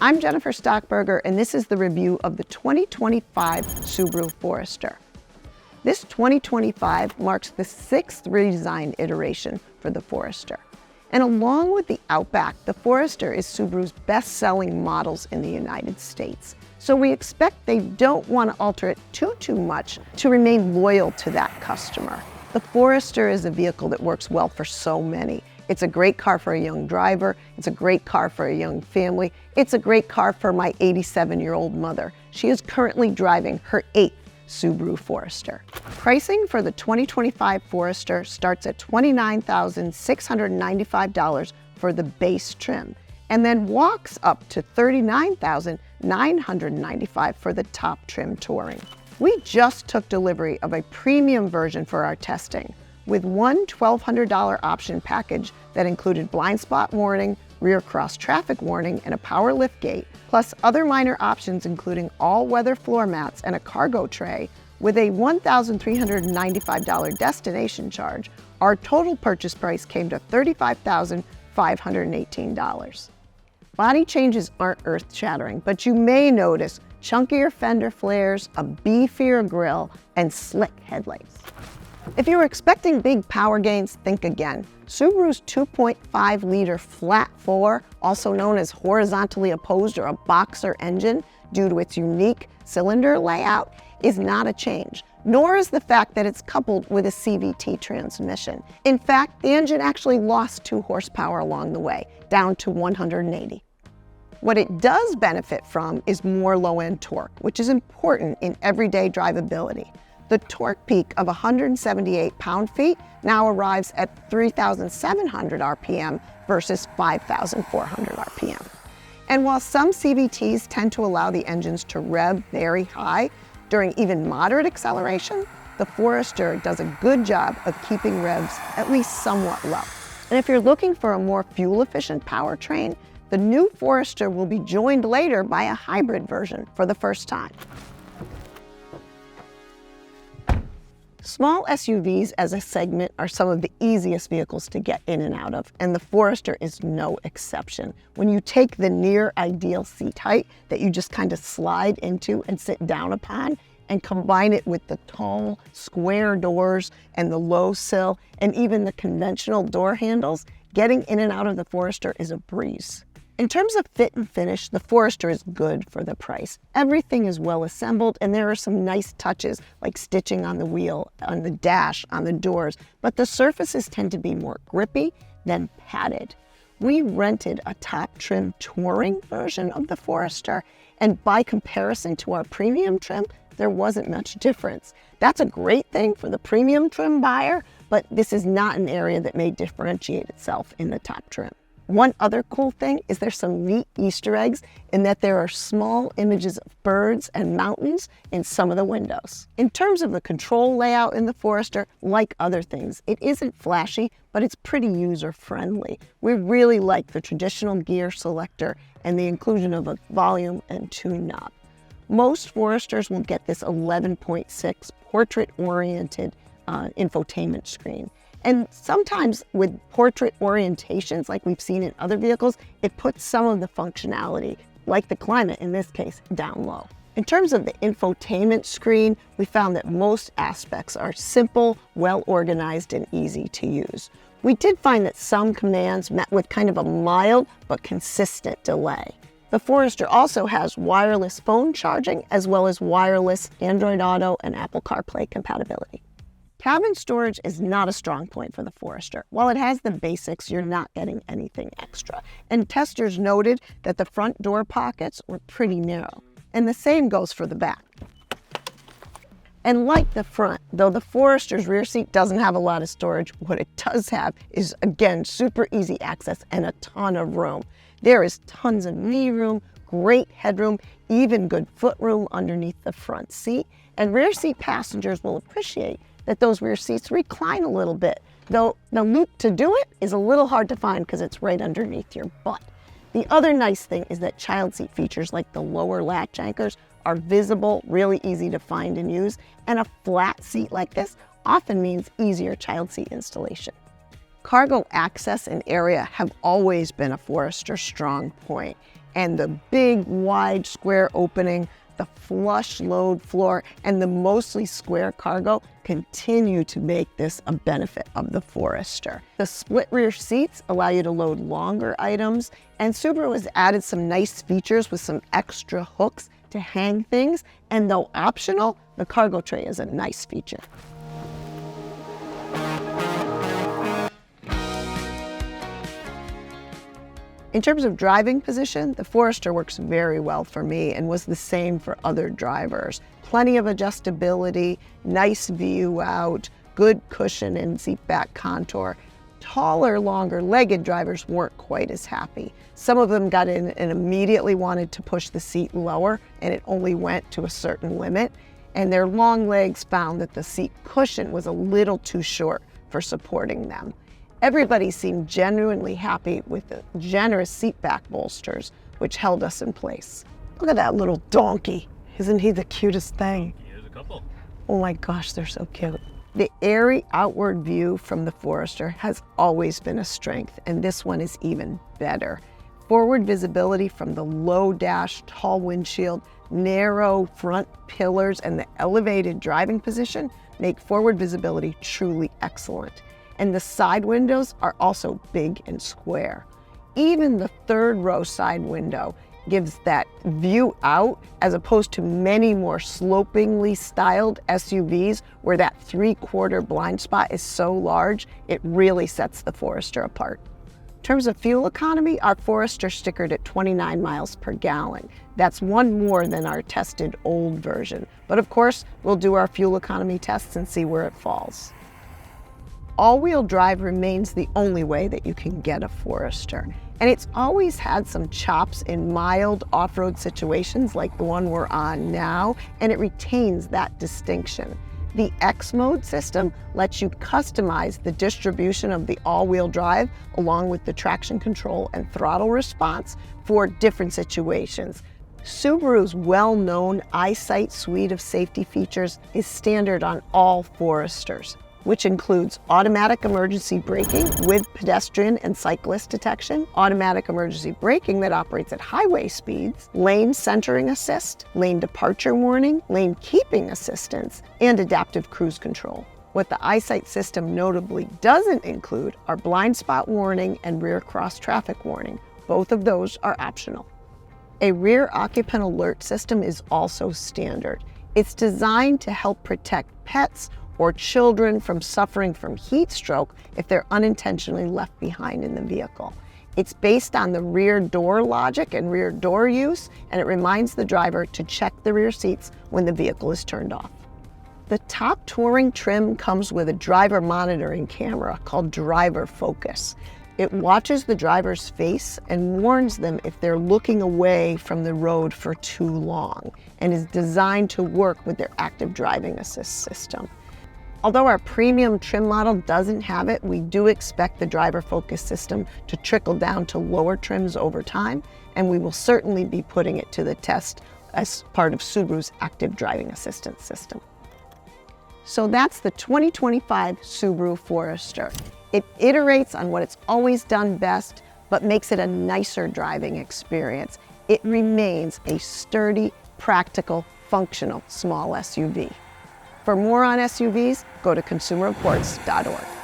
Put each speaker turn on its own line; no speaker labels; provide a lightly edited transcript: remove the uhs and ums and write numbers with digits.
I'm Jennifer Stockberger, and this is the review of the 2025 Subaru Forester. This 2025 marks the 6th redesign iteration for the Forester. And along with the Outback, the Forester is Subaru's best-selling models in the United States. So we expect they don't want to alter it too much to remain loyal to that customer. The Forester is a vehicle that works well for so many. It's a great car for a young driver. It's a great car for a young family. It's a great car for my 87-year-old mother. She is currently driving her 8th Subaru Forester. Pricing for the 2025 Forester starts at $29,695 for the base trim, and then walks up to $39,995 for the top trim touring. We just took delivery of a premium version for our testing, with one $1,200 option package that included blind spot warning, rear cross traffic warning, and a power liftgate, plus other minor options including all-weather floor mats and a cargo tray. With a $1,395 destination charge, our total purchase price came to $35,518. Body changes aren't earth-shattering, but you may notice chunkier fender flares, a beefier grille, and slick headlights. If you were expecting big power gains, think again. Subaru's 2.5-liter flat 4, also known as horizontally opposed or a boxer engine due to its unique cylinder layout, is not a change, nor is the fact that it's coupled with a CVT transmission. In fact, the engine actually lost 2 horsepower along the way, down to 180. What it does benefit from is more low-end torque, which is important in everyday drivability. The torque peak of 178 pound-feet now arrives at 3,700 RPM versus 5,400 RPM. And while some CVTs tend to allow the engines to rev very high during even moderate acceleration, the Forester does a good job of keeping revs at least somewhat low. And if you're looking for a more fuel-efficient powertrain, the new Forester will be joined later by a hybrid version for the first time. Small SUVs as a segment are some of the easiest vehicles to get in and out of, and the Forester is no exception. When you take the near ideal seat height that you just kind of slide into and sit down upon, and combine it with the tall, square doors and the low sill, and even the conventional door handles, getting in and out of the Forester is a breeze. In terms of fit and finish, the Forester is good for the price. Everything is well assembled, and there are some nice touches like stitching on the wheel, on the dash, on the doors, but the surfaces tend to be more grippy than padded. We rented a top trim touring version of the Forester, and by comparison to our premium trim, there wasn't much difference. That's a great thing for the premium trim buyer, but this is not an area that may differentiate itself in the top trim. One other cool thing is there's some neat Easter eggs in that there are small images of birds and mountains in some of the windows. In terms of the control layout in the Forester, like other things, it isn't flashy, but it's pretty user-friendly. We really like the traditional gear selector and the inclusion of a volume and tune knob. Most Foresters will get this 11.6 portrait-oriented infotainment screen. And sometimes with portrait orientations, like we've seen in other vehicles, it puts some of the functionality, like the climate in this case, down low. In terms of the infotainment screen, we found that most aspects are simple, well-organized, and easy to use. We did find that some commands met with kind of a mild but consistent delay. The Forester also has wireless phone charging as well as wireless Android Auto and Apple CarPlay compatibility. Cabin storage is not a strong point for the Forester. While it has the basics, you're not getting anything extra. And testers noted that the front door pockets were pretty narrow. And the same goes for the back. And like the front, though the Forester's rear seat doesn't have a lot of storage, what it does have is, again, super easy access and a ton of room. There is tons of knee room, great headroom, even good foot room underneath the front seat. And rear seat passengers will appreciate that those rear seats recline a little bit, though the loop to do it is a little hard to find because it's right underneath your butt. The other nice thing is that child seat features like the lower latch anchors are visible, really easy to find and use, and a flat seat like this often means easier child seat installation. Cargo access and area have always been a Forester strong point, and the big, wide, square opening, the flush load floor, and the mostly square cargo continue to make this a benefit of the Forester. The split rear seats allow you to load longer items, and Subaru has added some nice features with some extra hooks to hang things, and though optional, the cargo tray is a nice feature. In terms of driving position, the Forester works very well for me and was the same for other drivers. Plenty of adjustability, nice view out, good cushion and seat back contour. Taller, longer-legged drivers weren't quite as happy. Some of them got in and immediately wanted to push the seat lower, and it only went to a certain limit. And their long legs found that the seat cushion was a little too short for supporting them. Everybody seemed genuinely happy with the generous seat back bolsters, which held us in place. Look at that little donkey. Isn't he the cutest thing?
Here's a couple.
Oh my gosh, they're so cute. The airy outward view from the Forester has always been a strength, and this one is even better. Forward visibility from the low dash, tall windshield, narrow front pillars, and the elevated driving position make forward visibility truly excellent. And the side windows are also big and square. Even the third row side window gives that view out, as opposed to many more slopingly styled SUVs where that 3/4 blind spot is so large, it really sets the Forester apart. In terms of fuel economy, our Forester stickered at 29 miles per gallon. That's one more than our tested old version. But of course, we'll do our fuel economy tests and see where it falls. All-wheel drive remains the only way that you can get a Forester. And it's always had some chops in mild off-road situations like the one we're on now, and it retains that distinction. The X-Mode system lets you customize the distribution of the all-wheel drive along with the traction control and throttle response for different situations. Subaru's well-known EyeSight suite of safety features is standard on all Foresters, which includes automatic emergency braking with pedestrian and cyclist detection, automatic emergency braking that operates at highway speeds, lane centering assist, lane departure warning, lane keeping assistance, and adaptive cruise control. What the EyeSight system notably doesn't include are blind spot warning and rear cross traffic warning. Both of those are optional. A rear occupant alert system is also standard. It's designed to help protect pets or children from suffering from heat stroke if they're unintentionally left behind in the vehicle. It's based on the rear door logic and rear door use, and it reminds the driver to check the rear seats when the vehicle is turned off. The top touring trim comes with a driver monitoring camera called Driver Focus. It watches the driver's face and warns them if they're looking away from the road for too long, and is designed to work with their active driving assist system. Although our premium trim model doesn't have it, we do expect the driver focus system to trickle down to lower trims over time, and we will certainly be putting it to the test as part of Subaru's active driving assistance system. So that's the 2025 Subaru Forester. It iterates on what it's always done best, but makes it a nicer driving experience. It remains a sturdy, practical, functional small SUV. For more on SUVs, go to consumerreports.org.